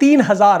3000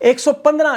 115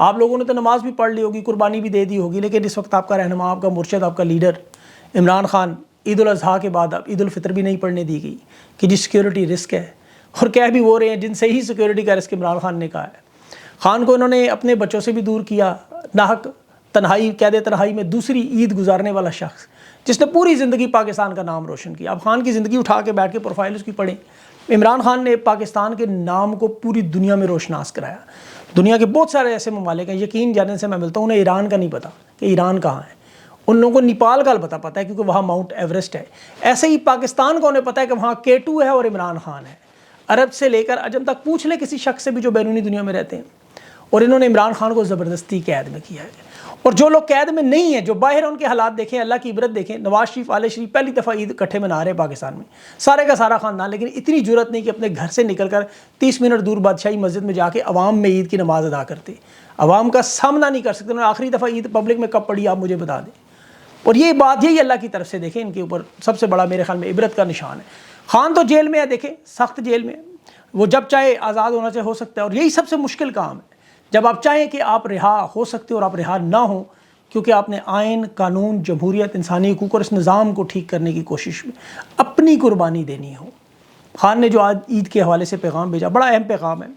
آپ لوگوں نے تو نماز بھی پڑھ لی ہوگی، قربانی بھی دے دی ہوگی، لیکن اس وقت آپ کا رہنما، آپ کا مرشد، آپ کا لیڈر عمران خان، عید الاضحیٰ کے بعد اب عید الفطر بھی نہیں پڑھنے دی گئی کہ جی سیکیورٹی رسک ہے، اور کہہ بھی وہ رہے ہیں جن سے ہی سیکیورٹی کا رسک عمران خان نے کہا ہے۔ خان کو انہوں نے اپنے بچوں سے بھی دور کیا، ناحق تنہائی، قید تنہائی میں دوسری عید گزارنے والا شخص جس نے پوری زندگی پاکستان کا نام روشن کیا۔ اب خان کی زندگی اٹھا کے بیٹھ کے پروفائل اس کی پڑھیں، عمران خان نے پاکستان کے نام کو پوری دنیا میں روشناس کرایا۔ دنیا کے بہت سارے ایسے ممالک ہیں، یقین جانے سے میں ملتا ہوں، انہیں ایران کا نہیں پتہ کہ ایران کہاں ہے، ان لوگوں کو نیپال کا پتہ ہے کیونکہ وہاں ماؤنٹ ایوریسٹ ہے۔ ایسے ہی پاکستان کو انہیں پتہ ہے کہ وہاں K2 ہے اور عمران خان ہے۔ عرب سے لے کر عجم تک پوچھ لے کسی شخص سے بھی جو بیرونی دنیا میں رہتے ہیں، اور انہوں نے عمران خان کو زبردستی قید میں کیا ہے۔ اور جو لوگ قید میں نہیں ہیں، جو باہر ان کے حالات دیکھیں، اللہ کی عبرت دیکھیں، نواز شریف، عالیہ شریف پہلی دفعہ عید اکٹھے منا رہے ہیں پاکستان میں، سارے کا سارا خاندان، لیکن اتنی جرت نہیں کہ اپنے گھر سے نکل کر 30 منٹ دور بادشاہی مسجد میں جا کے عوام میں عید کی نماز ادا کرتے، عوام کا سامنا نہیں کر سکتے۔ انہوں نے آخری دفعہ عید پبلک میں کب پڑھی آپ مجھے بتا دیں۔ اور یہ بات یہی اللہ کی طرف سے دیکھیں، ان کے اوپر سب سے بڑا میرے خیال میں عبرت کا نشان ہے۔ خان تو جیل میں ہے، دیکھیں سخت جیل میں، وہ جب چاہے آزاد ہونا چاہے ہو سکتا ہے، اور یہی سب سے مشکل کام ہے جب آپ چاہیں کہ آپ رہا ہو سکتے اور آپ رہا نہ ہوں، کیونکہ آپ نے آئین، قانون، جمہوریت، انسانی حقوق اور اس نظام کو ٹھیک کرنے کی کوشش میں اپنی قربانی دینی ہو۔ خان نے جو آج عید کے حوالے سے پیغام بھیجا، بڑا اہم پیغام ہے،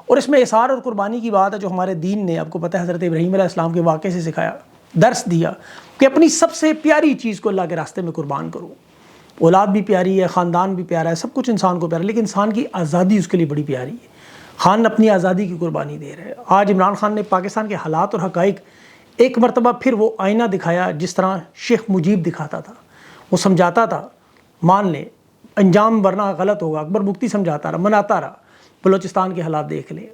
اور اس میں اثار اور قربانی کی بات ہے جو ہمارے دین نے، آپ کو پتہ ہے، حضرت ابراہیم علیہ السلام کے واقعے سے سکھایا، درس دیا کہ اپنی سب سے پیاری چیز کو اللہ کے راستے میں قربان کرو۔ اولاد بھی پیاری ہے، خاندان بھی پیارا ہے، سب کچھ انسان کو پیارا ہے، لیکن انسان کی آزادی اس کے لیے بڑی پیاری ہے۔ خان اپنی آزادی کی قربانی دے رہے ہیں۔ آج عمران خان نے پاکستان کے حالات اور حقائق ایک مرتبہ پھر وہ آئینہ دکھایا جس طرح شیخ مجیب دکھاتا تھا، وہ سمجھاتا تھا، مان لیں انجام ورنہ غلط ہوگا، اکبر مفتی سمجھاتا رہا، مناتا رہا، بلوچستان کے حالات دیکھ لیں،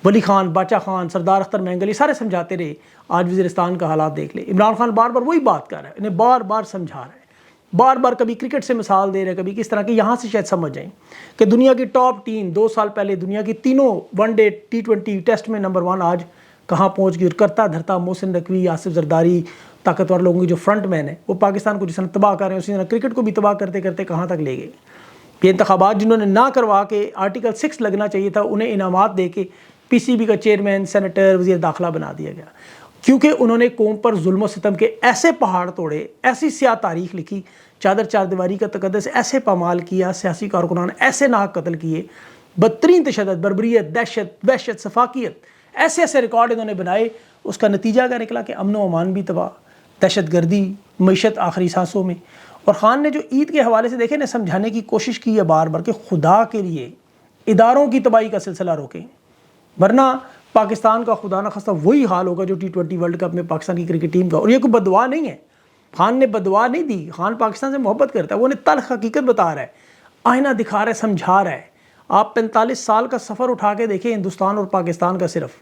ولی خان، باچا خان، سردار اختر مینگل، یہ سارے سمجھاتے رہے۔ آج وزیرستان کا حالات دیکھ لیں، عمران خان بار بار وہی بات کر رہا ہے، انہیں بار بار سمجھا رہا ہے، بار بار کبھی کرکٹ سے مثال دے رہے ہیں، کبھی کس طرح کی، یہاں سے شاید سمجھ جائیں کہ دنیا کی ٹاپ ٹیم 2 سال پہلے دنیا کی تینوں ون ڈے T20 ٹیسٹ میں نمبر 1 آج کہاں پہنچ گئی، اور کرتا دھرتا محسن نقوی، آصف زرداری، طاقتور لوگوں کے جو فرنٹ مین ہیں، وہ پاکستان کو جس طرح تباہ کر رہے ہیں، اسی طرح کرکٹ کو بھی تباہ کرتے کرتے کہاں تک لے گئے۔ یہ انتخابات جنہوں نے نہ کروا کے آرٹیکل 6 لگنا چاہیے تھا، انہیں انعامات دے کے PCB کا چیئرمین، سینیٹر، وزیر داخلہ بنا دیا گیا، کیونکہ انہوں نے قوم پر ظلم و ستم کے ایسے پہاڑ توڑے، ایسی سیاہ تاریخ لکھی، چادر چار دیواری کا تقدس ایسے پامال کیا، سیاسی کارکنان ایسے ناحق قتل کیے، بدترین تشدد، بربریت، دہشت، وحشت، سفاکیت، ایسے ایسے ریکارڈ انہوں نے بنائے۔ اس کا نتیجہ کیا نکلا کہ امن و امان بھی تباہ، دہشت گردی، معیشت آخری سانسوں میں۔ اور خان نے جو عید کے حوالے سے دیکھیں نے سمجھانے کی کوشش کی ہے بار بار کہ خدا کے لیے اداروں کی تباہی کا سلسلہ روکیں، ورنہ پاکستان کا خدا نہ خواستہ وہی حال ہوگا جو T20 ورلڈ کپ میں پاکستان کی کرکٹ ٹیم کا۔ اور یہ کوئی بددعا نہیں ہے، خان نے بددعا نہیں دی، خان پاکستان سے محبت کرتا ہے، وہ انہیں تلخ حقیقت بتا رہا ہے، آئینہ دکھا رہا ہے، سمجھا رہا ہے۔ آپ 45 سال کا سفر اٹھا کے دیکھیں ہندوستان اور پاکستان کا، صرف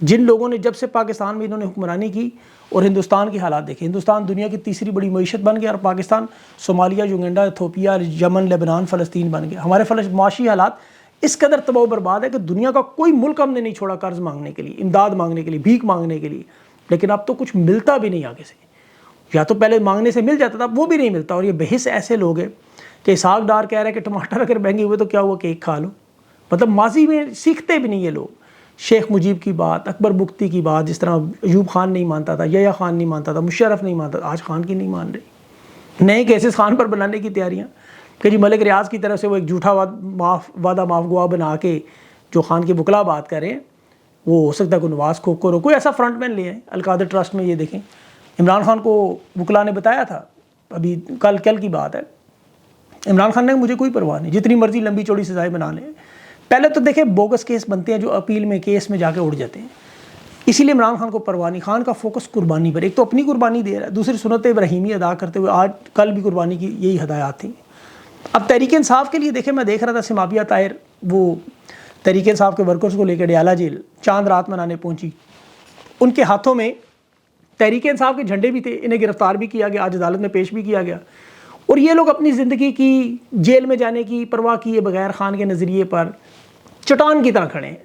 جن لوگوں نے جب سے پاکستان میں انہوں نے حکمرانی کی، اور ہندوستان کے حالات دیکھیں، ہندوستان دنیا کی تیسری بڑی معیشت بن گیا، اور پاکستان صومالیہ، یوگنڈا، ایتھوپیا، یمن، لبنان، فلسطین بن گیا۔ ہمارے معاشی حالات اس قدر تباہ و برباد ہے کہ دنیا کا کوئی ملک ہم نے نہیں چھوڑا قرض مانگنے کے لیے، امداد مانگنے کے لیے، بھیک مانگنے کے لیے، لیکن اب تو کچھ ملتا بھی نہیں آگے سے، یا تو پہلے مانگنے سے مل جاتا تھا، وہ بھی نہیں ملتا۔ اور یہ بحث ایسے لوگ ہیں کہ اسحاق ڈار کہہ رہے ہیں کہ ٹماٹر اگر مہنگے ہوئے تو کیا ہوا، کیک کھا لو، مطلب ماضی میں سیکھتے بھی نہیں یہ لوگ۔ شیخ مجیب کی بات، اکبر مفتی کی بات، جس طرح ایوب خان نہیں مانتا تھا، یحییٰ خان نہیں مانتا تھا، مشرف نہیں مانتا تھا، آج خان کی نہیں مان رہے، نئے کیسز خان پر بنانے کی تیاریاں کہ جی ملک ریاض کی طرف سے وہ ایک جھوٹا وعدہ معاف گوا بنا کے جو خان کے وکلا بات کر رہے ہیں، وہ ہو سکتا ہے کوئی نواز کھوکھر ہو، کوئی ایسا فرنٹ مین لے آئے۔ القادر ٹرسٹ میں یہ دیکھیں، عمران خان کو وکلا نے بتایا تھا، ابھی کل کی بات ہے، عمران خان نے مجھے کوئی پرواہ نہیں، جتنی مرضی لمبی چوڑی سزائیں بنا لیں۔ پہلے تو دیکھیں بوگس کیس بنتے ہیں جو اپیل میں کیس میں جا کے اڑ جاتے ہیں، اسی لیے عمران خان کو پرواہ نہیں۔ خان کا فوکس قربانی پر، ایک تو اپنی قربانی دے رہا ہے، دوسری سنت ابراہیمی ادا کرتے ہوئے آج کل بھی قربانی کی یہی ہدایات تھیں۔ اب تحریک انصاف کے لیے دیکھیں، میں دیکھ رہا تھا سمابیہ طاہر وہ تحریک انصاف کے ورکرز کو لے کے ڈیالہ جیل چاند رات منانے پہنچی، ان کے ہاتھوں میں تحریک انصاف کے جھنڈے بھی تھے، انہیں گرفتار بھی کیا گیا، آج عدالت میں پیش بھی کیا گیا، اور یہ لوگ اپنی زندگی کی جیل میں جانے کی پرواہ کیے بغیر خان کے نظریے پر چٹان کی طرح کھڑے ہیں،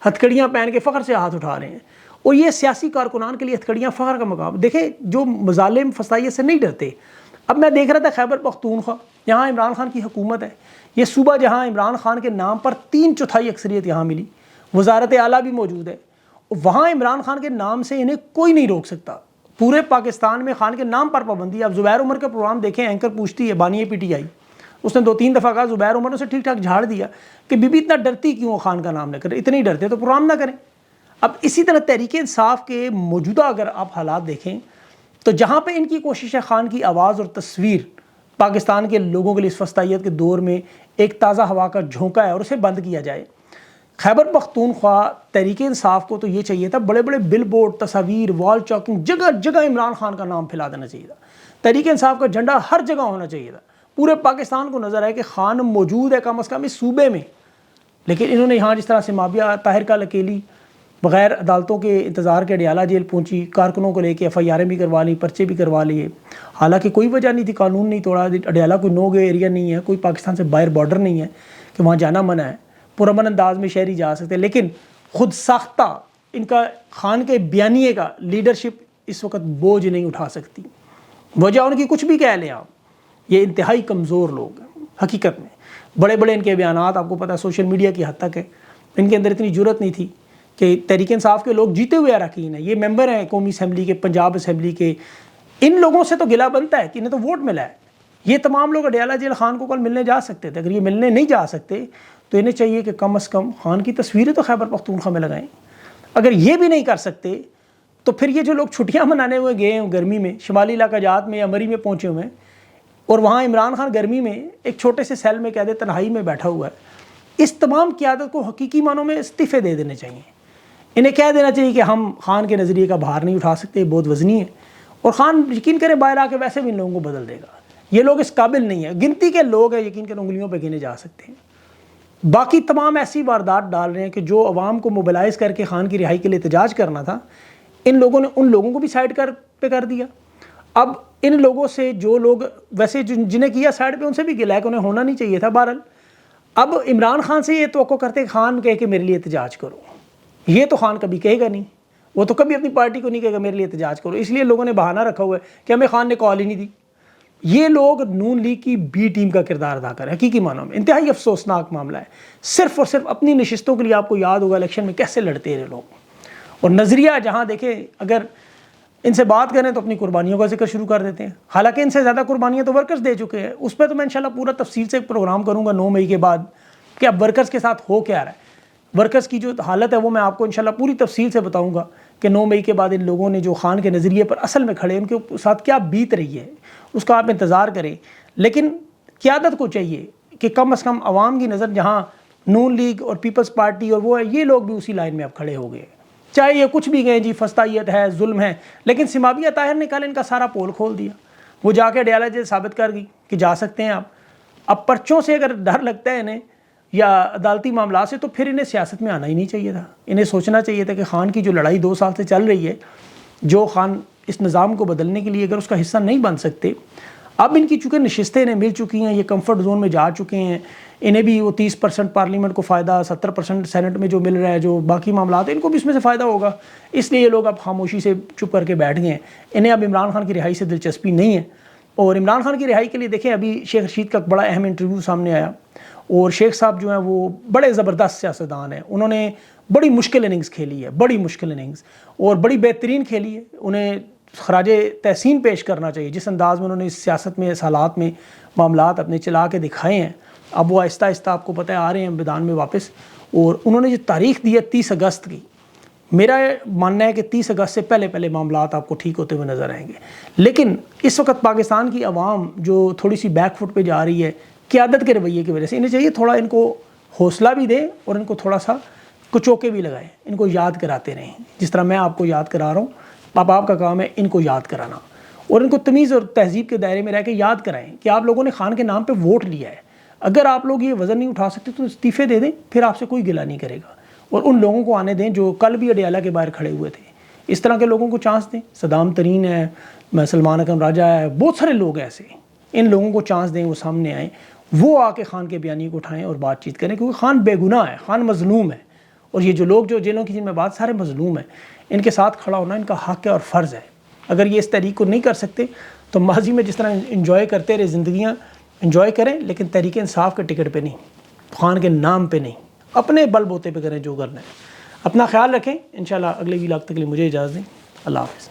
ہتھکڑیاں پہن کے فخر سے ہاتھ اٹھا رہے ہیں۔ اور یہ سیاسی کارکنان کے لیے ہتھکڑیاں فخر کا مقام۔ دیکھیں جو مظالم فسائیت سے نہیں ڈرتے، اب میں دیکھ رہا تھا خیبر پختونخوا، یہاں عمران خان کی حکومت ہے، یہ صوبہ جہاں عمران خان کے نام پر 3/4 اکثریت یہاں ملی، وزارت اعلیٰ بھی موجود ہے، وہاں عمران خان کے نام سے انہیں کوئی نہیں روک سکتا. پورے پاکستان میں خان کے نام پر پابندی ہے. اب زبیر عمر کا پروگرام دیکھیں, اینکر پوچھتی ہے بانی پی ٹی آئی, اس نے 2-3 دفعہ کہا, زبیر عمر نے اسے ٹھیک ٹھاک جھاڑ دیا کہ بی بی اتنا ڈرتی کیوں خان کا نام لے کر, اتنے ہی ڈرتے تو پروگرام نہ کریں. اب اسی طرح تحریک انصاف کے موجودہ اگر آپ حالات دیکھیں تو جہاں پہ ان کی کوشش ہے خان کی آواز اور تصویر پاکستان کے لوگوں کے لیے اس وسطیت کے دور میں ایک تازہ ہوا کا جھونکا ہے اور اسے بند کیا جائے. خیبر پختونخوا تحریک انصاف کو تو یہ چاہیے تھا, بڑے بڑے بل بورڈ, تصاویر, وال چاکنگ, جگہ جگہ عمران خان کا نام پھیلا دینا چاہیے تھا. تحریک انصاف کا جھنڈا ہر جگہ ہونا چاہیے تھا. پورے پاکستان کو نظر ہے کہ خان موجود ہے کم از کم اس صوبے میں. لیکن انہوں نے یہاں جس طرح سے مابیہ طاہر کا اکیلی بغیر عدالتوں کے انتظار کے اڈیالہ جیل پہنچی, کارکنوں کو لے کے ایف آئی آریں بھی کروا لی, پرچے بھی کروا لیے, حالانکہ کوئی وجہ نہیں تھی, قانون نہیں توڑا, اڈیالہ کوئی نو گو ایریا نہیں ہے, کوئی پاکستان سے باہر بارڈر نہیں ہے کہ وہاں جانا منع ہے, پرامن انداز میں شہری جا سکتے. لیکن خود ساختہ ان کا خان کے بیانیے کا لیڈرشپ اس وقت بوجھ نہیں اٹھا سکتی. وجہ ان کی کچھ بھی کہہ لیں آپ, یہ انتہائی کمزور لوگ ہیں حقیقت میں. بڑے بڑے ان کے بیانات آپ کو پتہ ہے سوشل میڈیا کی حد تک ہے. ان کے اندر اتنی جرت نہیں تھی کہ تحریک انصاف کے لوگ جیتے ہوئے اراکین ہیں, یہ ممبر ہیں قومی اسمبلی کے, پنجاب اسمبلی کے, ان لوگوں سے تو گلہ بنتا ہے کہ انہیں تو ووٹ ملا ہے. یہ تمام لوگ اڈیالہ جیل خان کو کل ملنے جا سکتے تھے. اگر یہ ملنے نہیں جا سکتے تو انہیں چاہیے کہ کم از کم خان کی تصویریں تو خیبر پختونخوا میں لگائیں. اگر یہ بھی نہیں کر سکتے تو پھر یہ جو لوگ چھٹیاں منانے ہوئے گئے ہیں گرمی میں, شمالی علاقہ جات میں یا مری میں پہنچے ہوئے ہیں, اور وہاں عمران خان گرمی میں ایک چھوٹے سے سیل میں قید تنہائی میں بیٹھا ہوا ہے, اس تمام قیادت کو حقیقی معنوں میں استعفے دے دینے چاہیے. انہیں کہہ دینا چاہیے کہ ہم خان کے نظریے کا بھار نہیں اٹھا سکتے, بہت وزنی ہے, اور خان یقین کریں باہر آ کے ویسے بھی ان لوگوں کو بدل دے گا. یہ لوگ اس قابل نہیں ہیں, گنتی کے لوگ ہیں, یقین کریں انگلیوں پہ گنے جا سکتے ہیں. باقی تمام ایسی واردات ڈال رہے ہیں کہ جو عوام کو موبلائز کر کے خان کی رہائی کے لیے احتجاج کرنا تھا, ان لوگوں نے ان لوگوں کو بھی سائڈ پہ کر دیا. اب ان لوگوں سے جو لوگ ویسے جنہیں کیا سائڈ پہ, ان سے بھی گلا ہے کہ انہیں ہونا نہیں چاہیے تھا. بہرحال اب عمران خان سے یہ توقع کرتے کہ خان کہے کہ میرے لیے احتجاج کرو. یہ تو خان کبھی کہے گا نہیں, وہ تو کبھی اپنی پارٹی کو نہیں کہے گا میرے لیے احتجاج کرو. اس لیے لوگوں نے بہانہ رکھا ہوا ہے کہ ہمیں خان نے کال ہی نہیں دی. یہ لوگ نون لیگ کی بی ٹیم کا کردار ادا کر رہے ہیں حقیقی معنوں میں. انتہائی افسوسناک معاملہ ہے. صرف اور صرف اپنی نشستوں کے لیے آپ کو یاد ہوگا الیکشن میں کیسے لڑتے رہے لوگ, اور نظریہ جہاں دیکھیں اگر ان سے بات کریں تو اپنی قربانیوں کا ذکر شروع کر دیتے ہیں. حالانکہ ان سے زیادہ قربانیاں تو ورکرز دے چکے ہیں. اس پہ تو میں انشاءاللہ پورا تفصیل سے پروگرام کروں گا 9 مئی کے بعد کہ اب ورکرز کے ساتھ ہو کیا رہا ہے. ورکرز کی جو حالت ہے وہ میں آپ کو انشاءاللہ پوری تفصیل سے بتاؤں گا کہ 9 مئی کے بعد ان لوگوں نے جو خان کے نظریے پر اصل میں کھڑے ان کے ساتھ کیا بیت رہی ہے, اس کا آپ انتظار کریں. لیکن قیادت کو چاہیے کہ کم از کم عوام کی نظر جہاں نون لیگ اور پیپلز پارٹی اور وہ ہے, یہ لوگ بھی اسی لائن میں اب کھڑے ہو گئے. چاہے یہ کچھ بھی گئے جی فسطائیت ہے, ظلم ہے, لیکن سمابیہ طاہر نے کل ان کا سارا پول کھول دیا. وہ جا کے اڈیالہ جیل ثابت کر گئی کہ جا سکتے ہیں آپ. اب پرچوں سے اگر ڈر لگتا ہے انہیں یا عدالتی معاملات سے, تو پھر انہیں سیاست میں آنا ہی نہیں چاہیے تھا. انہیں سوچنا چاہیے تھا کہ خان کی جو لڑائی 2 سال سے چل رہی ہے, جو خان اس نظام کو بدلنے کے لیے اگر اس کا حصہ نہیں بن سکتے, اب ان کی چونکہ نشستیں انہیں مل چکی ہیں, یہ کمفرٹ زون میں جا چکے ہیں, انہیں بھی وہ 30% پارلیمنٹ کو فائدہ, 70% سینٹ میں جو مل رہا ہے, جو باقی معاملات ہیں ان کو بھی اس میں سے فائدہ ہوگا. اس لیے یہ لوگ اب خاموشی سے چپ کر کے بیٹھ گئے ہیں. انہیں اب عمران خان کی رہائی سے دلچسپی نہیں ہے. اور عمران خان کی رہائی کے لیے دیکھیں ابھی شیخ رشید کا بڑا اہم انٹرویو سامنے آیا, اور شیخ صاحب جو ہیں وہ بڑے زبردست سیاستدان ہیں. انہوں نے بڑی مشکل اننگز کھیلی ہے, بڑی مشکل اننگز, اور بڑی بہترین کھیلی ہے. انہیں خراج تحسین پیش کرنا چاہیے جس انداز میں انہوں نے اس سیاست میں, اس حالات میں معاملات اپنے چلا کے دکھائے ہیں. اب وہ آہستہ آہستہ آپ کو پتہ ہے آ رہے ہیں میدان میں واپس. اور انہوں نے جو تاریخ دی ہے 30 اگست کی, میرا ماننا ہے کہ 30 اگست سے پہلے معاملات آپ کو ٹھیک ہوتے ہوئے نظر آئیں گے. لیکن اس وقت پاکستان کی عوام جو تھوڑی سی بیک فٹ پہ جا رہی ہے قیادت کے رویے کی وجہ سے, انہیں چاہیے تھوڑا ان کو حوصلہ بھی دیں اور ان کو تھوڑا سا کچوکے بھی لگائیں, ان کو یاد کراتے رہیں جس طرح میں آپ کو یاد کرا رہا ہوں. اب آپ کا کام ہے ان کو یاد کرانا, اور ان کو تمیز اور تہذیب کے دائرے میں رہ کے یاد کرائیں کہ آپ لوگوں نے خان کے نام پہ ووٹ لیا ہے. اگر آپ لوگ یہ وزن نہیں اٹھا سکتے تو استعفے دے دیں, پھر آپ سے کوئی گلہ نہیں کرے گا. اور ان لوگوں کو آنے دیں جو کل بھی اڈیالہ کے باہر کھڑے ہوئے تھے. اس طرح کے لوگوں کو چانس دیں. صدام ترین ہے, سلمان اکرم راجہ ہے, بہت سارے لوگ ہیں ایسے. ان لوگوں کو چانس دیں, وہ سامنے آئیں, وہ آ کے خان کے بیانیے کو اٹھائیں اور بات چیت کریں, کیونکہ خان بے گناہ ہے, خان مظلوم ہے. اور یہ جو لوگ جو جیلوں کی جن میں بات سارے مظلوم ہیں, ان کے ساتھ کھڑا ہونا ان کا حق ہے اور فرض ہے. اگر یہ اس تحریک کو نہیں کر سکتے تو ماضی میں جس طرح انجوائے کرتے رہے زندگیاں انجوائے کریں, لیکن تحریک انصاف کے ٹکٹ پہ نہیں, خان کے نام پہ نہیں, اپنے بل بوتے پہ کریں جو کرنا ہے. اپنا خیال رکھیں. انشاءاللہ اگلے ولاگ تک کے لیے مجھے اجازت دیں. اللہ حافظ.